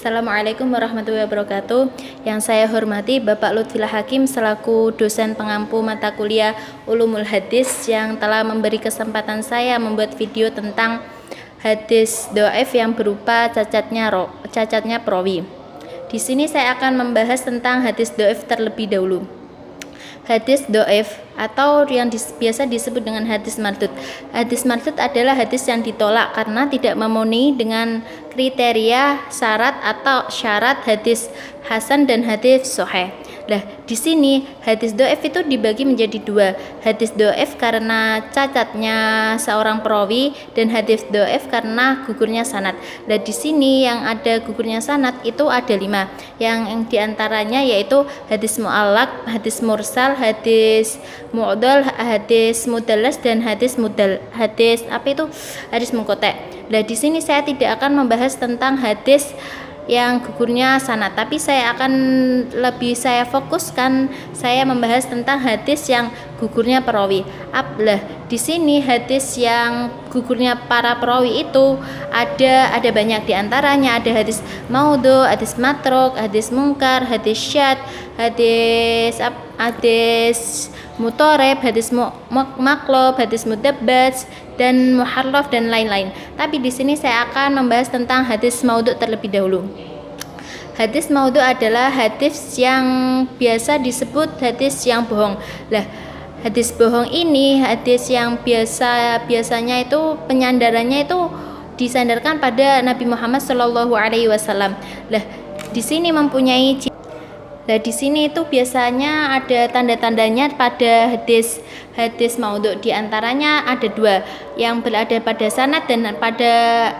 Assalamualaikum warahmatullahi wabarakatuh. Yang saya hormati Bapak Lutfillah Hakim selaku dosen pengampu mata kuliah Ulumul Hadis yang telah memberi kesempatan saya membuat video tentang hadis dhaif yang berupa cacatnya perawi. Di sini saya akan membahas tentang hadis dhaif terlebih dahulu. Hadis dhaif atau yang biasa disebut dengan hadis mardud. Hadis mardud adalah hadis yang ditolak karena tidak memenuhi dengan kriteria syarat atau syarat hadis hasan dan hadis sahih. Nah, di sini hadis dhaif itu dibagi menjadi dua. Hadis dhaif karena cacatnya seorang perawi dan hadis dhaif karena gugurnya sanad. Nah, di sini yang ada gugurnya sanad itu ada 5. Yang diantaranya yaitu hadis mu'allaq, hadis mursal, hadis mu'dal, hadis mudallas dan hadis munqati'. Nah, di sini saya tidak akan membahas tentang hadis yang gugurnya sanad, tapi saya fokuskan saya membahas tentang hadis yang gugurnya perawi. Di sini hadis yang gugurnya para perawi itu ada banyak, diantaranya ada hadis maudhu, hadis matruk, hadis mungkar, hadis syadz, hadis mutoreb, hadis maklob, hadis mudabbats dan muharraf dan lain-lain. Tapi di sini saya akan membahas tentang hadis maudhu terlebih dahulu. Hadis maudhu adalah hadis yang biasa disebut hadis yang bohong. Lah, hadis bohong ini hadis yang biasanya itu penyandarannya itu disandarkan pada Nabi Muhammad SAW. Nah, di sini itu biasanya ada tanda-tandanya pada hadis maudhu. Di antaranya ada 2, yang berada pada sanad dan pada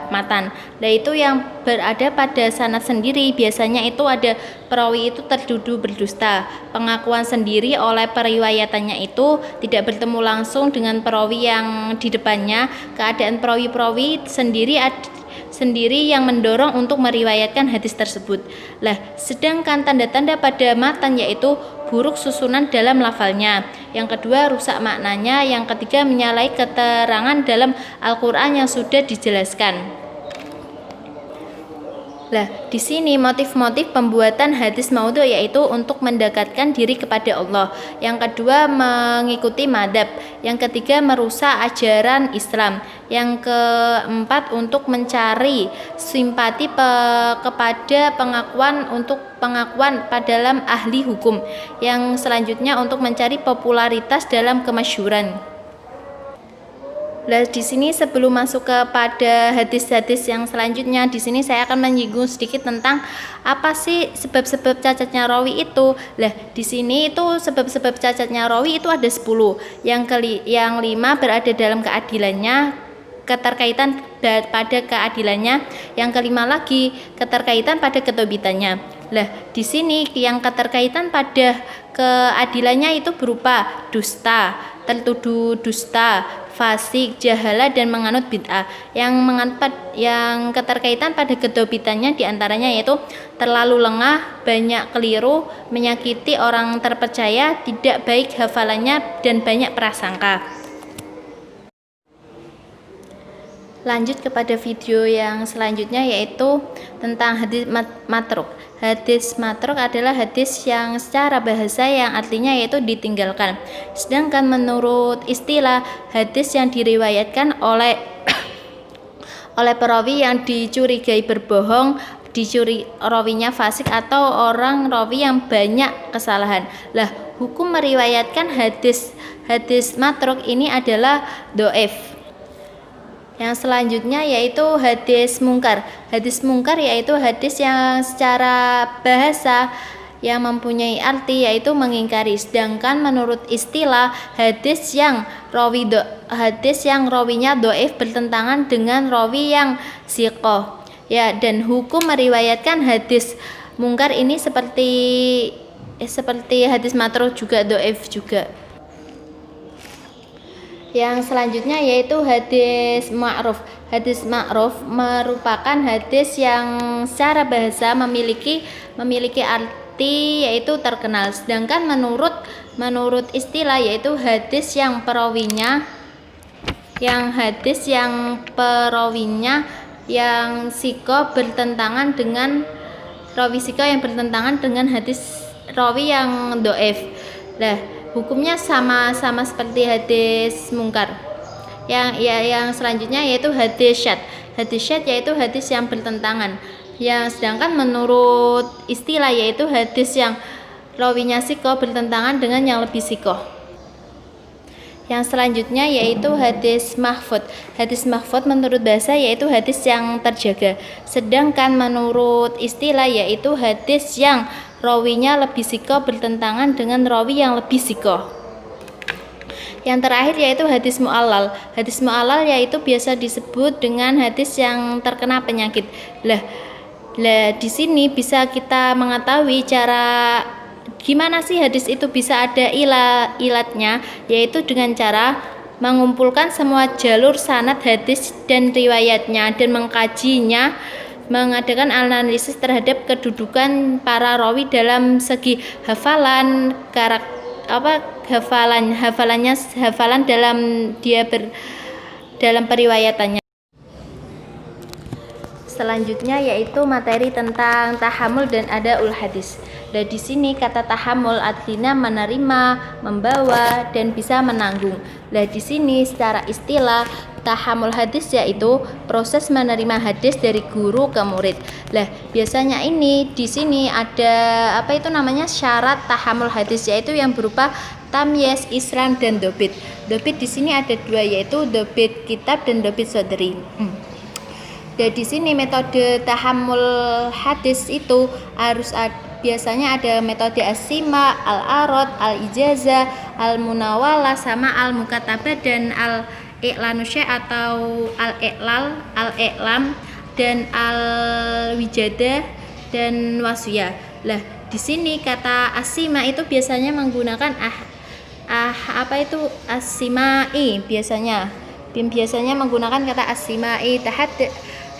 matan. Nah, itu yang berada pada sanad sendiri biasanya itu ada perawi itu tertuduh berdusta. Pengakuan sendiri oleh periwayatannya itu tidak bertemu langsung dengan perawi yang di depannya. Keadaan perawi-perawi sendiri yang mendorong untuk meriwayatkan hadis tersebut. Lah, sedangkan tanda-tanda pada matan yaitu buruk susunan dalam lafalnya, yang kedua rusak maknanya, yang ketiga menyalahi keterangan dalam Al-Qur'an yang sudah dijelaskan. Nah, di sini motif-motif pembuatan hadis maudhu yaitu untuk mendekatkan diri kepada Allah. Yang kedua mengikuti madhab. Yang ketiga merusak ajaran Islam. Yang keempat untuk mencari simpati kepada pengakuan dalam ahli hukum. Yang selanjutnya untuk mencari popularitas dalam kemasyhuran. Nah, di sini sebelum masuk kepada hadis-hadis yang selanjutnya, di sini saya akan menyinggung sedikit tentang apa sih sebab-sebab cacatnya rawi itu. Nah, di sini itu sebab-sebab cacatnya rawi itu ada 10. Yang 5 berada dalam keadilannya, keterkaitan pada keadilannya. Yang kelima lagi keterkaitan pada ketobitannya. Nah, di sini yang keterkaitan pada keadilannya itu berupa dusta, tertuduh dusta, fasik, jahalah dan menganut bid'ah. Yang keterkaitan pada kedobitannya diantaranya yaitu terlalu lengah, banyak keliru, menyakiti orang terpercaya, tidak baik hafalannya dan banyak prasangka. Lanjut kepada video yang selanjutnya yaitu tentang hadis matruk. Hadis matruk adalah hadis yang secara bahasa yang artinya yaitu ditinggalkan. Sedangkan menurut istilah hadis yang diriwayatkan oleh perawi yang dicurigai berbohong, rawinya fasik atau orang rawi yang banyak kesalahan. Lah, hukum meriwayatkan hadis matruk ini adalah dhaif. Yang selanjutnya yaitu hadis mungkar. Hadis mungkar yaitu hadis yang secara bahasa yang mempunyai arti yaitu mengingkari. Sedangkan menurut istilah hadis yang rawinya dhaif bertentangan dengan rawi yang thiqah. Ya, dan hukum meriwayatkan hadis mungkar ini seperti hadis matruk juga dhaif juga. Yang selanjutnya yaitu hadis ma'ruf. Hadis ma'ruf merupakan hadis yang secara bahasa memiliki arti yaitu terkenal. Sedangkan menurut istilah yaitu hadis yang perawinya yang siko bertentangan dengan rawi siko yang bertentangan dengan hadis rawi yang do'if. Nah, hukumnya sama seperti hadis mungkar. Yang selanjutnya yaitu hadis syadz. Hadis syadz yaitu hadis yang bertentangan. Yang sedangkan menurut istilah yaitu hadis yang rawinya siko bertentangan dengan yang lebih siko. Yang selanjutnya yaitu hadis mahfud. Hadis mahfud menurut bahasa yaitu hadis yang terjaga. Sedangkan menurut istilah yaitu hadis yang rawinya lebih siko bertentangan dengan rawi yang lebih siko. Yang terakhir yaitu hadis mu'allal. Hadis mu'allal yaitu biasa disebut dengan hadis yang terkena penyakit. Lah di sini bisa kita mengetahui cara gimana sih hadis itu bisa ada ilatnya, yaitu dengan cara mengumpulkan semua jalur sanad hadis dan riwayatnya dan mengkajinya, mengadakan analisis terhadap kedudukan para rawi dalam segi hafalan, hafalan dalam dalam periwayatannya. Selanjutnya yaitu materi tentang tahammul dan adaul hadis. Dan di sini kata tahammul artinya menerima, membawa, dan bisa menanggung. Nah, di sini secara istilah tahammul hadis yaitu proses menerima hadis dari guru ke murid. Nah, biasanya ini di sini ada syarat tahammul hadis yaitu yang berupa tamyiz, isran, dan dobit. Dobit di sini ada dua yaitu dobit kitab dan dobit sodri. Dan di sini metode tahammul hadis itu biasanya ada metode as-sima, al-arad, al-ijazah, al-munawalah, sama al-mukatabah dan al-i'lanu syai' atau al-i'lam dan al-wijadah dan wasiyah. Lah, di sini kata as-sima itu biasanya menggunakan as-simai biasanya menggunakan kata as-simai,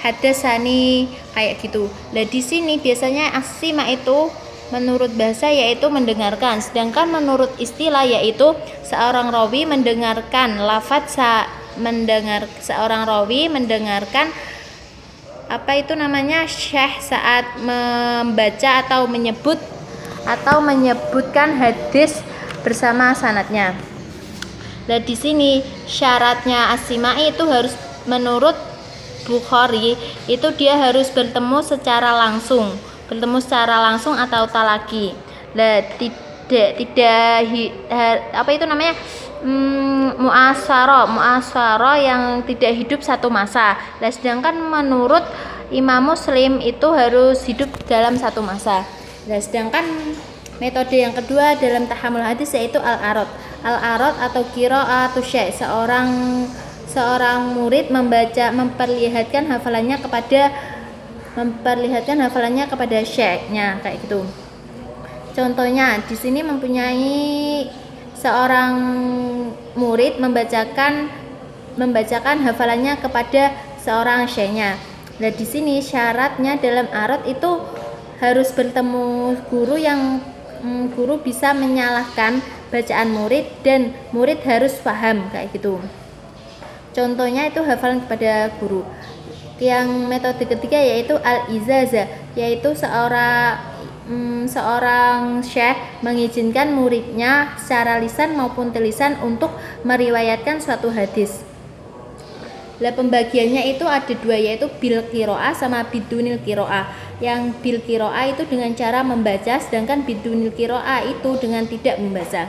hadasani kayak gitu. Nah, di sini biasanya as-sima itu menurut bahasa yaitu mendengarkan, sedangkan menurut istilah yaitu seorang rawi mendengarkan seorang rawi mendengarkan syekh saat membaca atau menyebutkan hadis bersama sanadnya. Nah, di sini syaratnya as-simai itu harus menurut Bukhari itu dia harus bertemu secara langsung atau talaki. Nah, muasaro yang tidak hidup satu masa. Nah, sedangkan menurut Imam Muslim itu harus hidup dalam satu masa. Nah, sedangkan metode yang kedua dalam tahammul hadis yaitu al-arad atau qira'atu syekh. Seorang murid memperlihatkan hafalannya kepada syekhnya kayak gitu. Contohnya di sini mempunyai seorang murid membacakan hafalannya kepada seorang syekhnya. Nah, di sini syaratnya dalam arad itu harus bertemu guru yang guru bisa menyalahkan bacaan murid dan murid harus paham kayak gitu. Contohnya itu hafalan kepada guru. Yang metode ketiga yaitu al-ijazah, yaitu seorang syekh mengizinkan muridnya secara lisan maupun tulisan untuk meriwayatkan suatu hadis. Lah, pembagiannya itu ada dua yaitu bil qiraah sama bidunil qiraah. Yang bil qiraah itu dengan cara membaca, sedangkan bidunil qiraah itu dengan tidak membaca.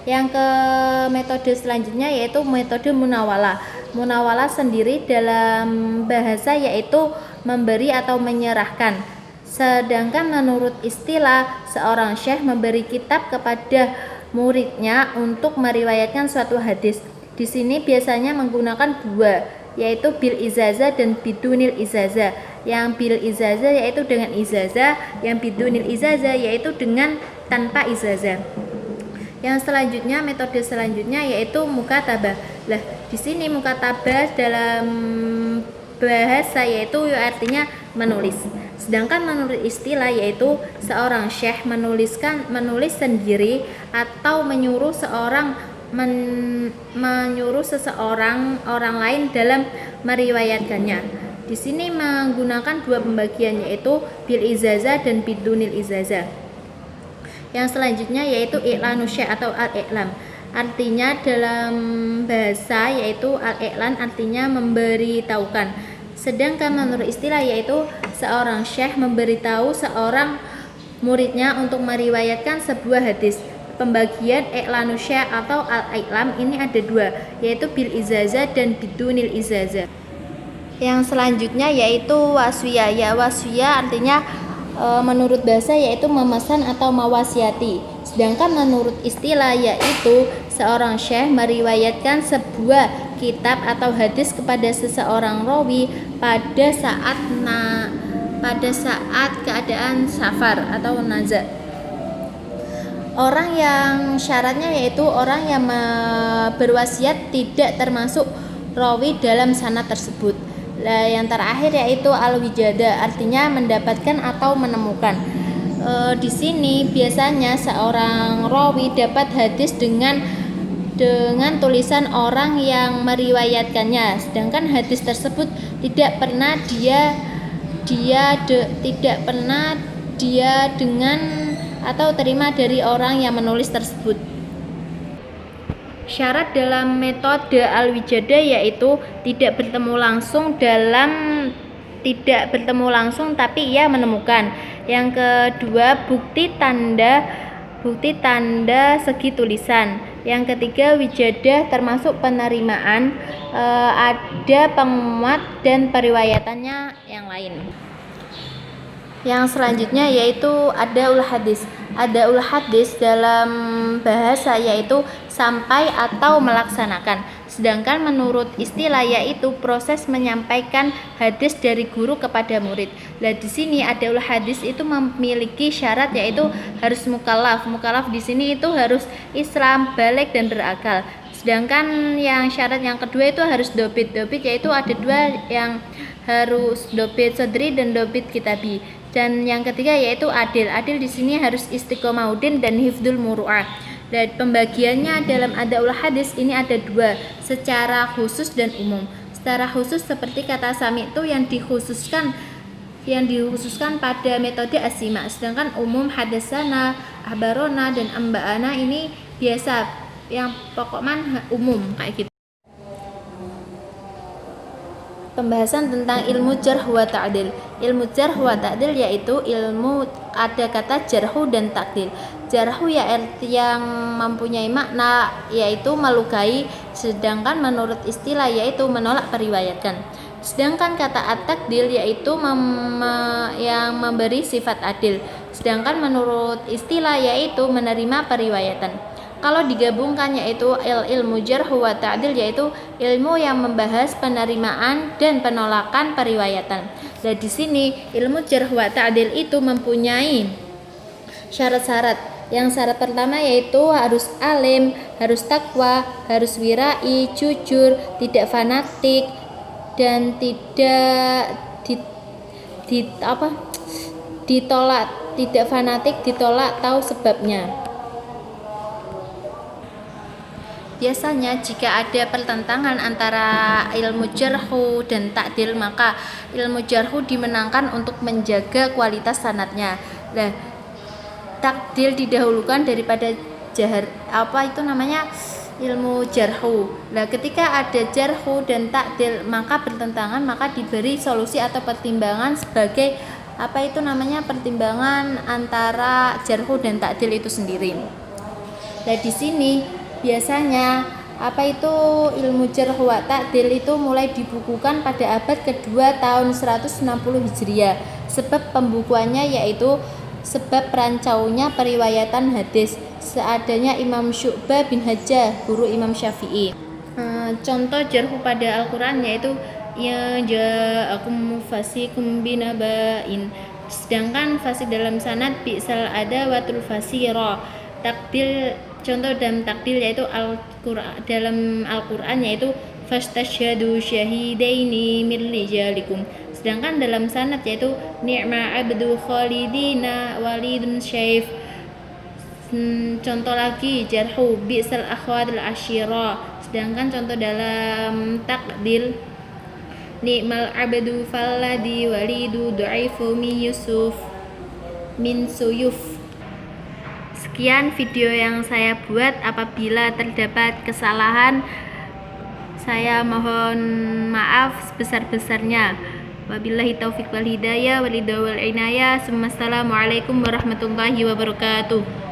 Yang ke metode selanjutnya yaitu metode munawalah. Munawalah sendiri dalam bahasa yaitu memberi atau menyerahkan. Sedangkan menurut istilah seorang syekh memberi kitab kepada muridnya untuk meriwayatkan suatu hadis. Di sini biasanya menggunakan dua yaitu bil izazah dan bidunil izazah. Yang bil izazah yaitu dengan izazah, yang bidunil izazah yaitu dengan tanpa izazah. Yang selanjutnya, metode selanjutnya yaitu mukatabah. Lah, di sini mukatabah dalam bahasa yaitu artinya menulis. Sedangkan menurut istilah yaitu seorang syekh menulis sendiri atau menyuruh seseorang orang lain dalam meriwayatkannya. Di sini menggunakan dua pembagian, yaitu bil izazah dan bidunil izazah. Yang selanjutnya yaitu i'lanu syai' atau al-i'lam. Artinya dalam bahasa yaitu al-i'lan artinya memberitahukan. Sedangkan menurut istilah yaitu seorang syekh memberitahu seorang muridnya untuk meriwayatkan sebuah hadis. Pembagian i'lanu syai' atau al-i'lam ini ada dua, yaitu bil izazah dan bidunil izazah. Yang selanjutnya yaitu waswiyah. Ya, waswiyah artinya menurut bahasa yaitu memesan atau mewasiati. Sedangkan menurut istilah yaitu seorang syekh meriwayatkan sebuah kitab atau hadis kepada seseorang rawi pada saat keadaan safar atau nazar. Orang yang syaratnya yaitu orang yang berwasiat tidak termasuk rawi dalam sanad tersebut. Yang terakhir yaitu al-wijada, artinya mendapatkan atau menemukan. Di sini biasanya seorang rawi dapat hadis dengan tulisan orang yang meriwayatkannya, sedangkan hadis tersebut tidak pernah dia dengan atau terima dari orang yang menulis tersebut. Syarat dalam metode al-wijada yaitu tidak bertemu langsung tapi ia menemukan. Yang kedua bukti tanda segi tulisan. Yang ketiga wijada termasuk penerimaan, ada penguat dan periwayatannya yang lain. Yang selanjutnya yaitu adaul hadis. Adaul hadis dalam bahasa yaitu sampai atau melaksanakan. Sedangkan menurut istilah yaitu proses menyampaikan hadis dari guru kepada murid. Nah, di sini adaul hadis itu memiliki syarat yaitu harus mukallaf. Mukallaf di sini itu harus Islam, baligh dan berakal. Sedangkan yang syarat yang kedua itu harus dobit. Dobit yaitu ada dua, yang harus dobit sodri dan dobit kitabi. Dan yang ketiga yaitu adil. Adil di sini harus istiqomahuddin dan hifdzul muru'ah. Dan pembagiannya dalam adaul hadis ini ada dua, secara khusus dan umum. Secara khusus seperti kata sami itu yang dikhususkan pada metode as-sima. Sedangkan umum hadasana, ahbarona dan amba'ana ini biasa, yang pokoknya umum kayak gitu. Pembahasan tentang ilmu jarh wa ta'dil. Ilmu jarh wa ta'dil yaitu ilmu ada kata jarhu dan ta'dil. Jarhu yang mempunyai makna yaitu melukai, sedangkan menurut istilah yaitu menolak periwayatan. Sedangkan kata at-ta'dil yaitu yang memberi sifat adil, sedangkan menurut istilah yaitu menerima periwayatan. Kalau digabungkan yaitu ilmu jarh wa ta'dil yaitu ilmu yang membahas penerimaan dan penolakan periwayatan. Dan di sini ilmu jarh wa ta'dil itu mempunyai syarat-syarat. Yang syarat pertama yaitu harus alim, harus takwa, harus wirai, jujur, tidak fanatik dan ditolak tahu sebabnya. Biasanya jika ada pertentangan antara ilmu jarhu dan ta'dil, maka ilmu jarhu dimenangkan untuk menjaga kualitas sanadnya. Nah, ta'dil didahulukan daripada ilmu jarhu. Nah, ketika ada jarhu dan ta'dil maka bertentangan, maka diberi solusi atau pertimbangan sebagai pertimbangan antara jarhu dan ta'dil itu sendiri. Nah, di sini biasanya ilmu jarh wa ta'dil itu mulai dibukukan pada abad kedua tahun 160 Hijriah. Sebab pembukuannya yaitu sebab perancaunya periwayatan hadis seadanya Imam Syu'bah bin Hajjah, guru Imam Syafi'i. Contoh jarhu pada Al-Quran yaitu ya ja'akum fasikum binaba'in. Sedangkan fasih dalam sanad bi'sal adawatul fasira. Takdil, contoh dalam takdil yaitu dalam Al-Quran yaitu fastashhadu syahidaini min rijalikum. Sedangkan dalam sanad yaitu ni'ma abdu khalidina walidun syaif. Contoh lagi jarhu bi'sal akhwatul ashira. Sedangkan contoh dalam takdil Ni'mal abdu falladhi walidu du'ifu min suyuf. Sekian video yang saya buat. Apabila terdapat kesalahan, saya mohon maaf sebesar-besarnya. Wabillahi taufiq wal hidayah, walidha wal inayah. Assalamualaikum warahmatullahi wabarakatuh.